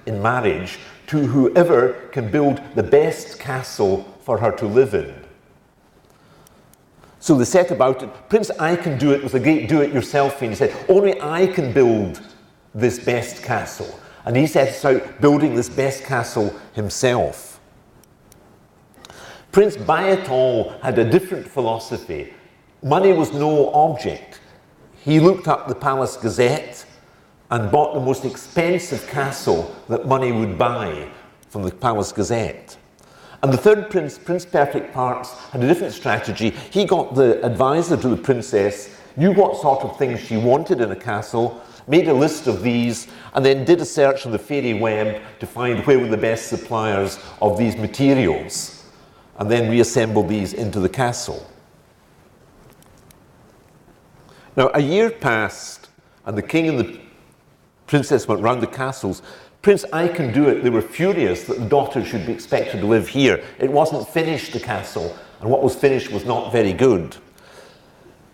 in marriage to whoever can build the best castle for her to live in. So they set about it. Prince I Can Do It was a great do-it-yourself thing. He said, only I can build this best castle. And he sets out building this best castle himself. Prince Bayatol had a different philosophy. Money was no object. He looked up the Palace Gazette and bought the most expensive castle that money would buy from the Palace Gazette. And the third prince, Prince Perfect Parts, had a different strategy. He got the advisor to the princess, knew what sort of things she wanted in a castle, made a list of these, and then did a search on the fairy web to find where were the best suppliers of these materials, and then reassembled these into the castle. Now, a year passed, and the king and the princess went round the castles. Prince I Can Do It, they were furious that the daughter should be expected to live here. It wasn't finished, the castle, and what was finished was not very good.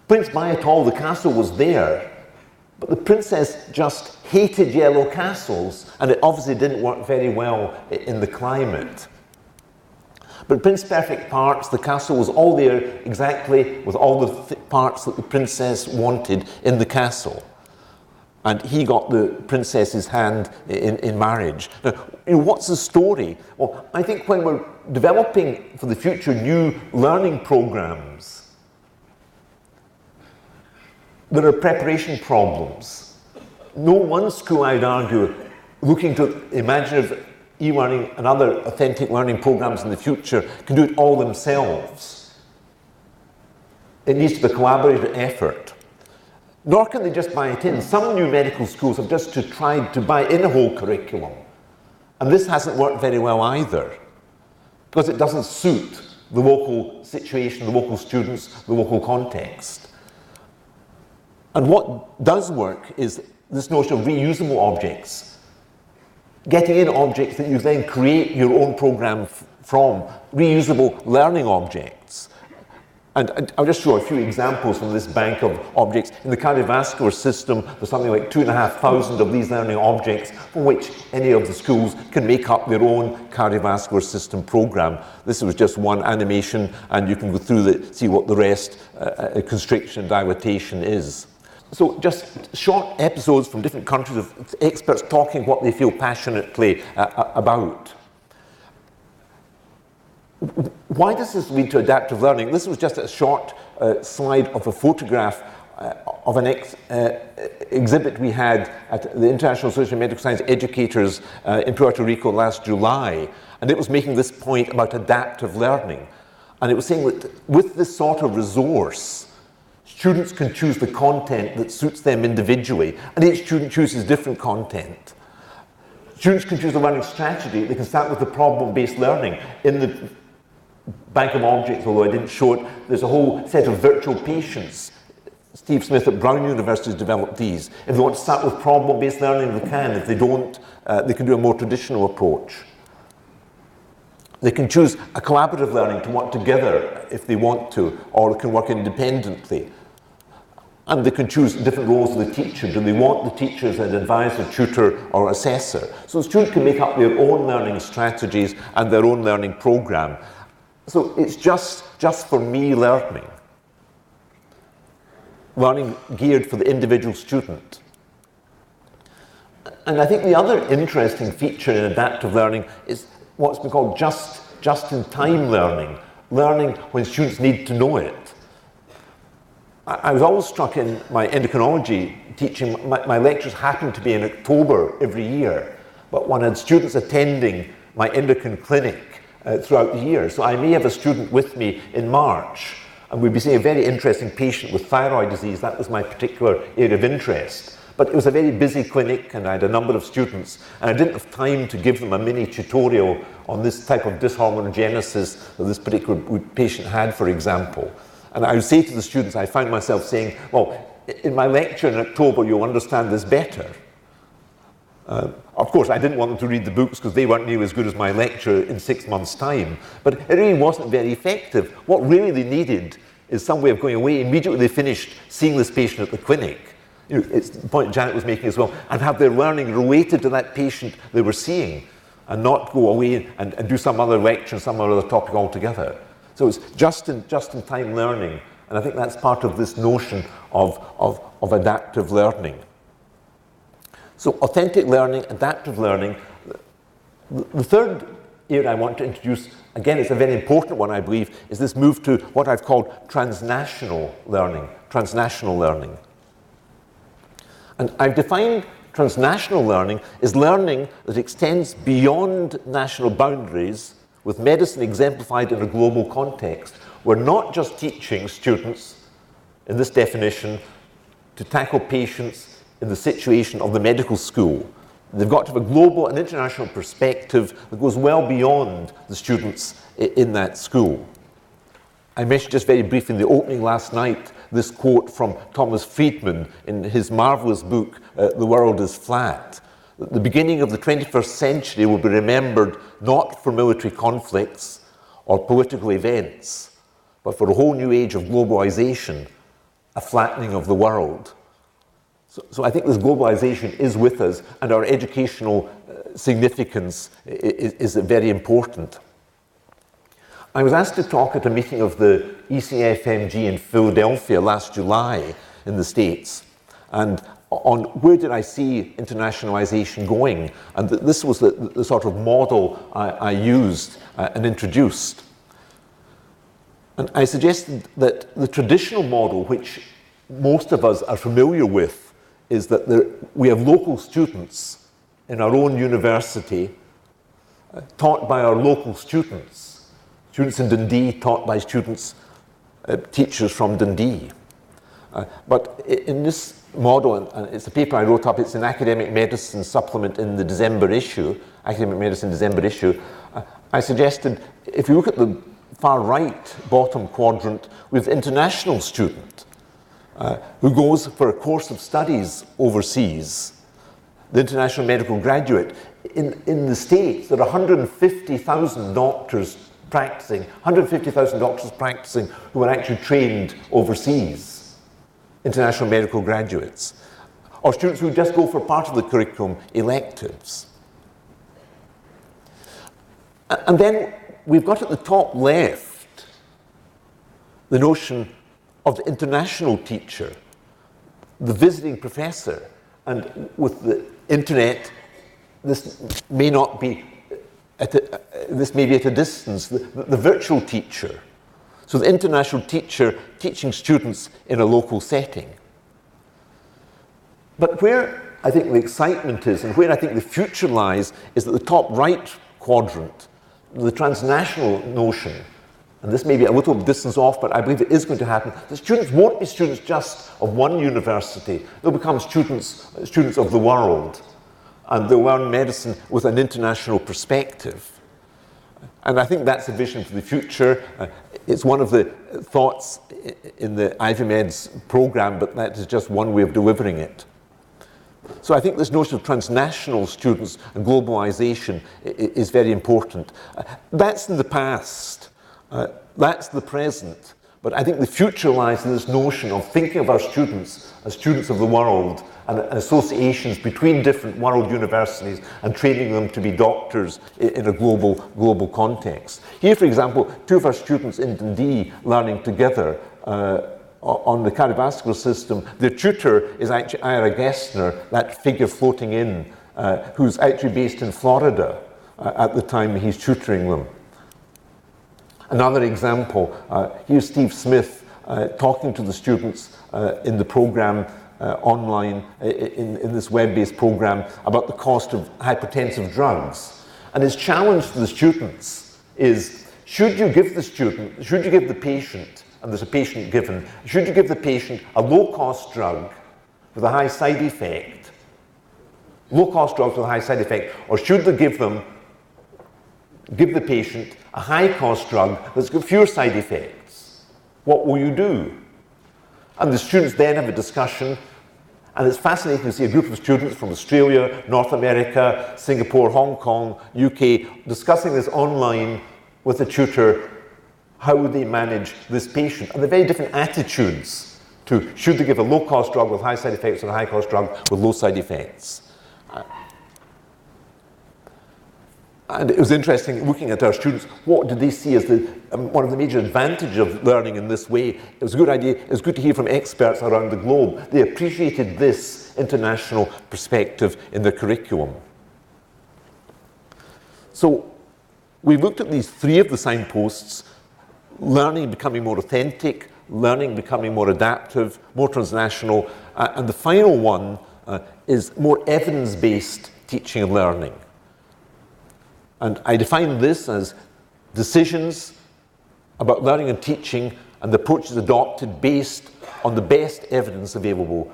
Prince Bayatol, the castle was there, but the princess just hated yellow castles, and it obviously didn't work very well in the climate. But Prince Perfect Parts, the castle was all there exactly with all the parts that the princess wanted in the castle. And he got the princess's hand in marriage. Now, what's the story? Well, I think when we're developing for the future new learning programs, there are preparation problems. No one school, I'd argue, looking to imaginative e-learning and other authentic learning programs in the future can do it all themselves. It needs to be a collaborative effort. Nor can they just buy it in. Some new medical schools have just tried to buy in a whole curriculum. And this hasn't worked very well either, because it doesn't suit the local situation, the local students, the local context. And what does work is this notion of reusable objects. Getting in objects that you then create your own program from, reusable learning objects. And I'll just show a few examples from this bank of objects. In the cardiovascular system, there's something like 2,500 of these learning objects from which any of the schools can make up their own cardiovascular system program. This was just one animation, and you can go through see what the rest, constriction and dilatation is. So just short episodes from different countries of experts talking what they feel passionately about. Why does this lead to adaptive learning? This was just a short slide of a photograph of an exhibit we had at the International Association of Medical Science Educators in Puerto Rico last July. And it was making this point about adaptive learning. And it was saying that with this sort of resource, students can choose the content that suits them individually. And each student chooses different content. Students can choose a learning strategy. They can start with the problem-based learning. In the bank of objects, although I didn't show it, there's a whole set of virtual patients. Steve Smith at Brown University has developed these. If they want to start with problem-based learning, they can. If they don't, they can do a more traditional approach. They can choose a collaborative learning to work together if they want to, or they can work independently. And they can choose different roles of the teacher. Do they want the teacher as an advisor, tutor, or assessor? So the student can make up their own learning strategies and their own learning program. So it's just for me learning. Learning geared for the individual student. And I think the other interesting feature in adaptive learning is what's been called just-in-time learning. Learning when students need to know it. I was always struck in my endocrinology teaching, my lectures happened to be in October every year, but one had students attending my endocrine clinic throughout the year. So I may have a student with me in March, and we'd be seeing a very interesting patient with thyroid disease. That was my particular area of interest. But it was a very busy clinic, and I had a number of students, and I didn't have time to give them a mini tutorial on this type of dysharmonogenesis that this particular patient had, for example. And I would say to the students, I found myself saying, well, in my lecture in October, you'll understand this better. Of course, I didn't want them to read the books because they weren't nearly as good as my lecture in 6 months' time. But it really wasn't very effective. What really they needed is some way of going away. Immediately they finished seeing this patient at the clinic, It's the point Janet was making as well, and have their learning related to that patient they were seeing, and not go away and do some other lecture, some other topic altogether. So it's just-in-time learning, and I think that's part of this notion of adaptive learning. So authentic learning, adaptive learning. The third area I want to introduce, again, it's a very important one, I believe, is this move to what I've called transnational learning. Transnational learning. And I've defined transnational learning as learning that extends beyond national boundaries, with medicine exemplified in a global context. We're not just teaching students, in this definition, to tackle patients in the situation of the medical school. They've got to have a global and international perspective that goes well beyond the students in that school. I mentioned just very briefly in the opening last night this quote from Thomas Friedman in his marvelous book, The World is Flat. The beginning of the 21st century will be remembered not for military conflicts or political events, but for a whole new age of globalization, a flattening of the world. So I think this globalization is with us, and our educational significance is very important. I was asked to talk at a meeting of the ECFMG in Philadelphia last July in the States, and on where did I see internationalization going, and this was the sort of model I used and introduced. And I suggested that the traditional model, which most of us are familiar with, is that we have local students in our own university taught by our local students. Students in Dundee taught by students, teachers from Dundee. But in this model, and it's a paper I wrote up, it's an Academic Medicine supplement in the December issue, Academic Medicine December issue, I suggested, if you look at the far right bottom quadrant, we have the international student who goes for a course of studies overseas, the international medical graduate. In the States, there are 150,000 doctors practicing, 150,000 doctors practicing who are actually trained overseas, international medical graduates, or students who just go for part of the curriculum, electives. And then we've got at the top left the notion of the international teacher, the visiting professor, and with the internet, this may not be this may be at a distance, the virtual teacher. So the international teacher teaching students in a local setting. But where I think the excitement is, and where I think the future lies, is at the top right quadrant, the transnational notion. And this may be a little distance off, but I believe it is going to happen. The students won't be students just of one university. They'll become students of the world. And they'll learn medicine with an international perspective. And I think that's a vision for the future. It's one of the thoughts in the IvyMed's program, but that is just one way of delivering it. So I think this notion of transnational students and globalization is very important. That's in the past. That's the present. But I think the future lies in this notion of thinking of our students as students of the world, and associations between different world universities and training them to be doctors in a global context. Here, for example, two of our students in Dundee learning together on the cardiovascular system. Their tutor is actually Ira Gessner, that figure floating in, who's actually based in Florida at the time he's tutoring them. Another example, here's Steve Smith talking to the students in the program online, in this web-based program, about the cost of hypertensive drugs. And his challenge to the students is, should you give the patient, and there's a patient given, should you give the patient a low-cost drug with a high side effect, or should they give the patient a high-cost drug that's got fewer side effects? What will you do? And the students then have a discussion, and it's fascinating to see a group of students from Australia, North America, Singapore, Hong Kong, UK, discussing this online with a tutor, how would they manage this patient, and the very different attitudes to should they give a low-cost drug with high side effects or a high-cost drug with low side effects. And it was interesting looking at our students, what did they see as one of the major advantages of learning in this way? It was a good idea, it was good to hear from experts around the globe. They appreciated this international perspective in their curriculum. So we looked at these three of the signposts: learning becoming more authentic, learning becoming more adaptive, more transnational, and the final one is more evidence-based teaching and learning. And I define this as decisions about learning and teaching and the approaches adopted based on the best evidence available,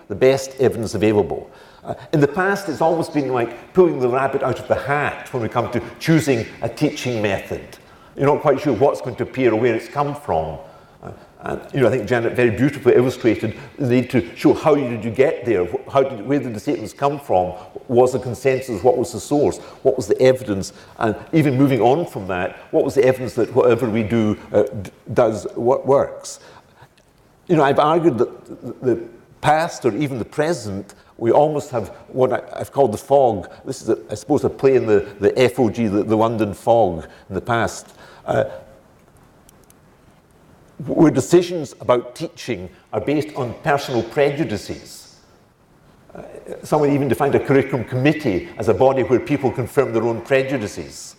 In the past, it's always been like pulling the rabbit out of the hat when we come to choosing a teaching method. You're not quite sure what's going to appear or where it's come from. And I think Janet very beautifully illustrated the need to show how did you get there, where did the statements come from, was the consensus, what was the source, what was the evidence, and even moving on from that, what was the evidence that whatever we do does what works. I've argued that the past or even the present, we almost have what I've called the fog. This is, I suppose, a play in the FOG, the London fog in the past. Where decisions about teaching are based on personal prejudices. Someone even defined a curriculum committee as a body where people confirm their own prejudices.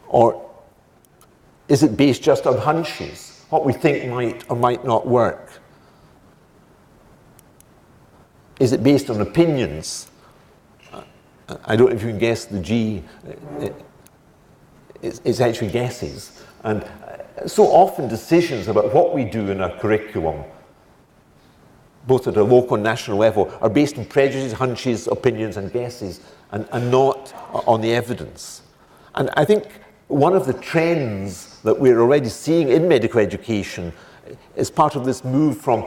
Or is it based just on hunches, what we think might or might not work? Is it based on opinions? I don't know if you can guess the G. It's actually guesses. And so often decisions about what we do in our curriculum, both at a local and national level, are based on prejudices, hunches, opinions and guesses, and not on the evidence. And I think one of the trends that we're already seeing in medical education is part of this move from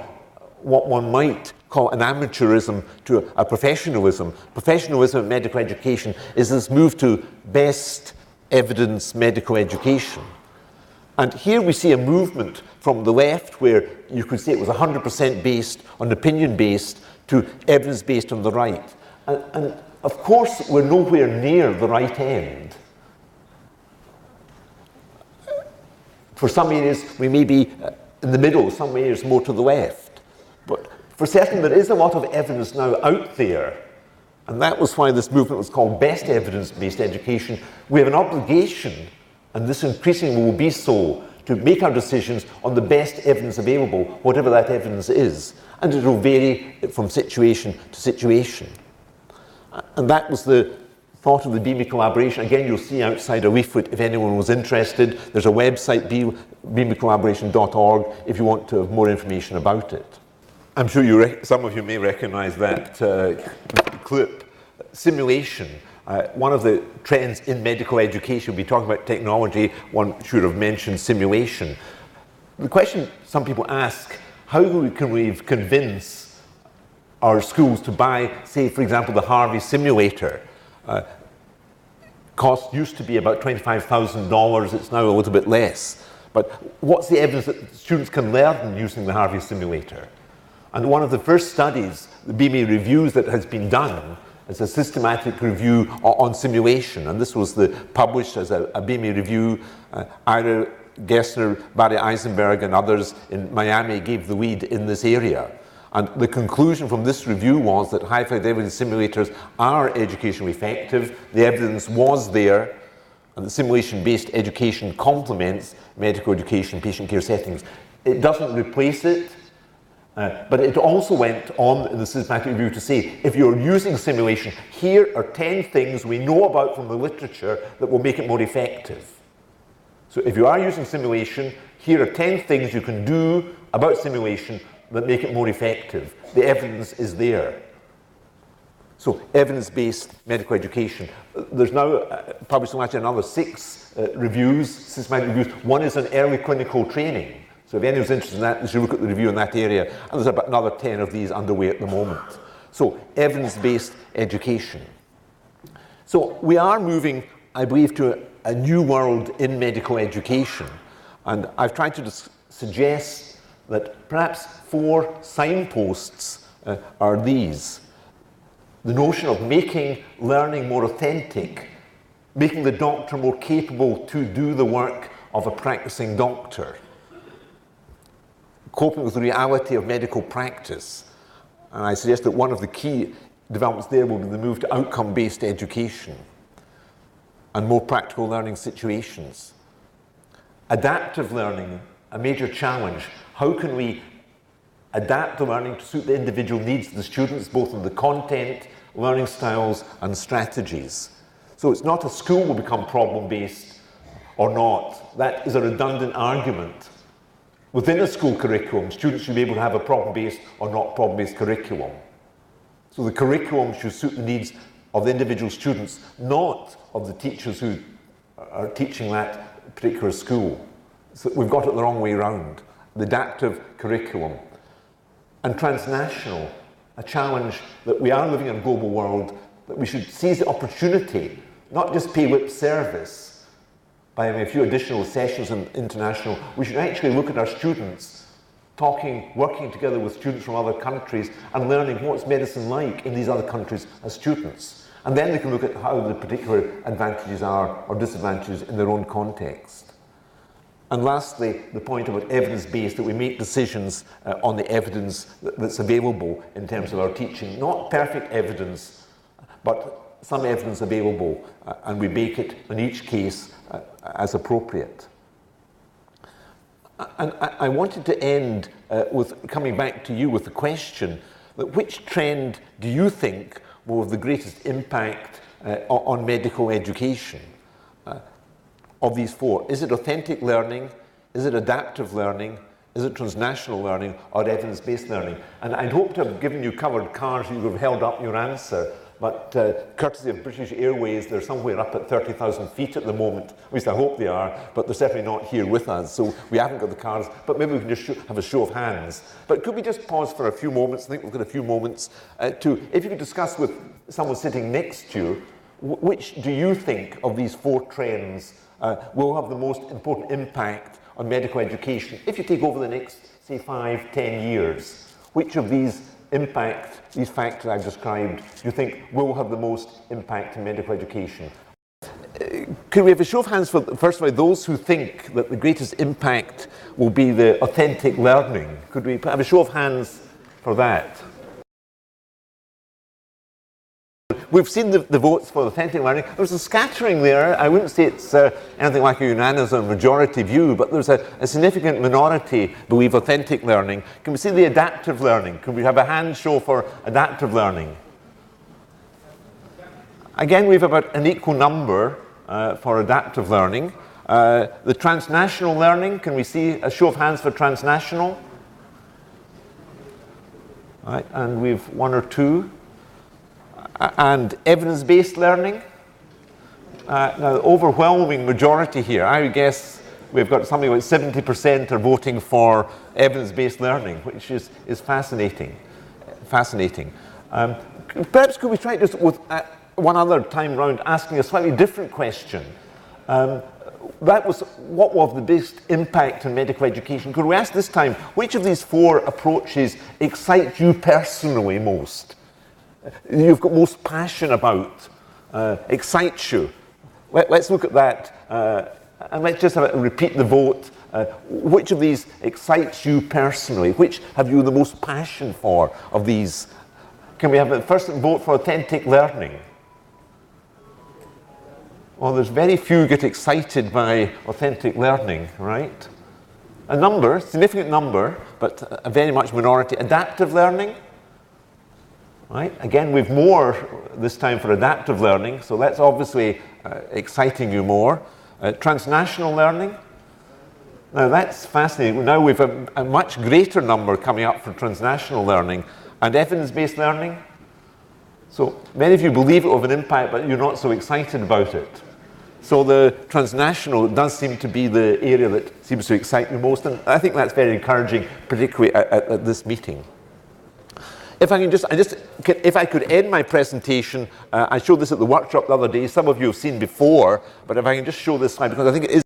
what one might call an amateurism to a professionalism. Professionalism in medical education is this move to best evidence medical education. And here we see a movement from the left where you could say it was 100% based on opinion-based to evidence-based on the right. And of course, we're nowhere near the right end. For some areas, we may be in the middle, some areas more to the left. But for certain, there is a lot of evidence now out there. And that was why this movement was called best evidence-based education. We have an obligation, and this increasingly will be so, to make our decisions on the best evidence available, whatever that evidence is. And it will vary from situation to situation. And that was the thought of the BME collaboration. Again, you'll see outside a leaflet if anyone was interested. There's a website, bmecollaboration.org, if you want to have more information about it. I'm sure some of you may recognize that clip. Simulation. One of the trends in medical education, we'll be talking about technology, one should have mentioned simulation. The question some people ask, how can we convince our schools to buy, say, for example, the Harvey simulator? Cost used to be about $25,000, it's now a little bit less. But what's the evidence that students can learn using the Harvey simulator? And one of the first studies, the BME reviews that has been done, is a systematic review on simulation. And this was published as a BME review. Ira Gessner, Barry Eisenberg, and others in Miami gave the lead in this area. And the conclusion from this review was that high-fidelity simulators are educationally effective. The evidence was there, and the simulation-based education complements medical education, patient care settings. It doesn't replace it, but it also went on in the systematic review to say, if you're using simulation, here are 10 things we know about from the literature that will make it more effective. So if you are using simulation, here are 10 things you can do about simulation that make it more effective. The evidence is there. So evidence-based medical education. There's now published another 6 reviews, systematic reviews. One is on early clinical training. So if anyone's interested in that, you should look at the review in that area. And there's about another 10 of these underway at the moment. So evidence-based education. So we are moving, I believe, to a new world in medical education. And I've tried to suggest that perhaps 4 signposts are these. The notion of making learning more authentic, making the doctor more capable to do the work of a practicing doctor, coping with the reality of medical practice. And I suggest that one of the key developments there will be the move to outcome-based education and more practical learning situations. Adaptive learning, a major challenge. How can we adapt the learning to suit the individual needs of the students, both in the content, learning styles, and strategies? So it's not a school will become problem-based or not. That is a redundant argument. Within a school curriculum, students should be able to have a problem-based or not problem-based curriculum. So the curriculum should suit the needs of the individual students, not of the teachers who are teaching that particular school. So we've got it the wrong way around. The adaptive curriculum. And transnational, a challenge that we are living in a global world, that we should seize the opportunity, not just pay lip service by having a few additional sessions in international. We should actually look at our students, working together with students from other countries and learning what's medicine like in these other countries as students. And then they can look at how the particular advantages are or disadvantages in their own context. And lastly, the point about evidence-based, that we make decisions on the evidence that's available in terms of our teaching. Not perfect evidence, but some evidence available, and we make it in each case as appropriate. And I wanted to end with coming back to you with the question that which trend do you think will have the greatest impact on medical education of these 4? Is it authentic learning? Is it adaptive learning? Is it transnational learning or evidence-based learning? And I'd hoped to have given you covered cards, you would have held up your answer. But courtesy of British Airways, they're somewhere up at 30,000 feet at the moment. At least I hope they are, but they're certainly not here with us. So we haven't got the cards, but maybe we can just have a show of hands. But could we just pause for a few moments? I think we've got a few moments if you could discuss with someone sitting next to you, which do you think of these 4 trends will have the most important impact on medical education if you take over the next, say, 5, 10 years? Which of these these factors I've described, do you think will have the most impact in medical education? Could we have a show of hands for, first of all, those who think that the greatest impact will be the authentic learning? Could we have a show of hands for that? We've seen the votes for authentic learning. There's a scattering there. I wouldn't say it's anything like a unanimous or majority view, but there's a significant minority believe authentic learning. Can we see the adaptive learning? Can we have a hand show for adaptive learning? Again, we have about an equal number for adaptive learning. The transnational learning, can we see a show of hands for transnational? Right, and we've 1 or 2. And evidence-based learning. Now, the overwhelming majority here, I would guess we've got something like 70% are voting for evidence-based learning, which is fascinating. Fascinating. Perhaps could we try just with one other time round asking a slightly different question? That was, what will have the biggest impact on medical education? Could we ask this time, which of these 4 approaches excites you personally most? You've got most passion about, excites you. Let's look at that, and let's just repeat the vote. Which of these excites you personally? Which have you the most passion for of these? Can we have a first vote for authentic learning? Well, there's very few get excited by authentic learning, right? A number, significant number, but a very much minority. Adaptive learning? Right. Again, we've more this time for adaptive learning, so that's obviously exciting you more. Transnational learning. Now that's fascinating. Now we've a much greater number coming up for transnational learning and evidence-based learning. So many of you believe it will have an impact, but you're not so excited about it. So the transnational does seem to be the area that seems to excite you most, and I think that's very encouraging, particularly at this meeting. If I can if I could end my presentation, I showed this at the workshop the other day. Some of you have seen before, but if I can just show this slide, because I think it is